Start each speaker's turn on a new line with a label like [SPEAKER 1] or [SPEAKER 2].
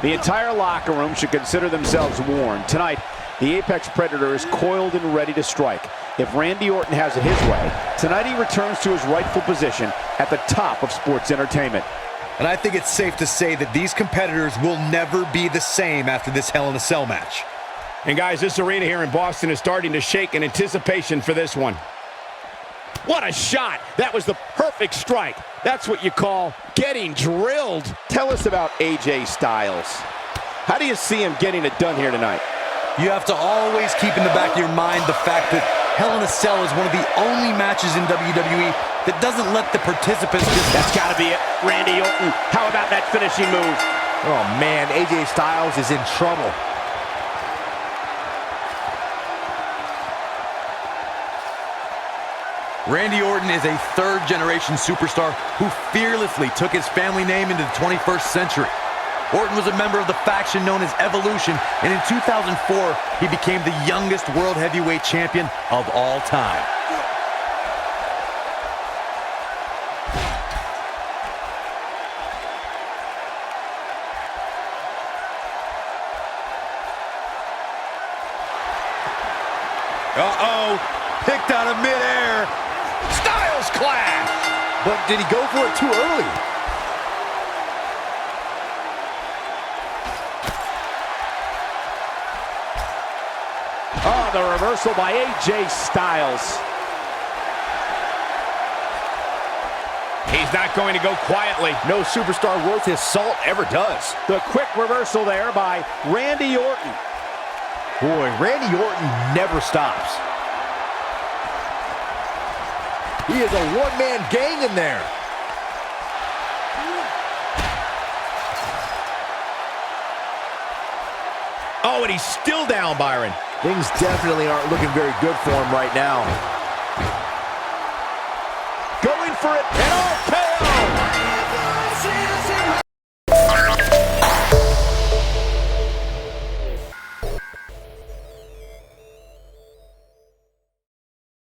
[SPEAKER 1] The entire locker room should consider themselves warned. Tonight, the Apex Predator is coiled and ready to strike. If Randy Orton has it his way, tonight he returns to his rightful position at the top of sports entertainment.
[SPEAKER 2] And I think it's safe to say that these competitors will never be the same after this Hell in a Cell match.
[SPEAKER 3] And guys, this arena here in Boston is starting to shake in anticipation for this one. What a shot! That was the perfect strike. That's what you call getting drilled.
[SPEAKER 1] Tell us about AJ Styles. How do you see him getting it done here tonight?
[SPEAKER 2] You have to always keep in the back of your mind the fact that Hell in a Cell is one of the only matches in WWE that doesn't let the participants just...
[SPEAKER 1] That's got to be it. Randy Orton, how about that finishing move?
[SPEAKER 4] Oh man, AJ Styles is in trouble.
[SPEAKER 2] Randy Orton is a third-generation superstar who fearlessly took his family name into the 21st century. Orton was a member of the faction known as Evolution, and in 2004, he became the youngest World Heavyweight Champion of all time. Uh-oh, picked out of midair. Styles clash!
[SPEAKER 4] But did he go for it too early?
[SPEAKER 1] Oh, the reversal by AJ Styles.
[SPEAKER 3] He's not going to go quietly.
[SPEAKER 4] No superstar worth his salt ever does.
[SPEAKER 1] The quick reversal there by Randy Orton.
[SPEAKER 4] Boy, Randy Orton never stops. He is a one-man gang in there.
[SPEAKER 3] Oh, and he's still down, Byron.
[SPEAKER 4] Things definitely aren't looking very good for him right now.
[SPEAKER 1] Going for it, and oh,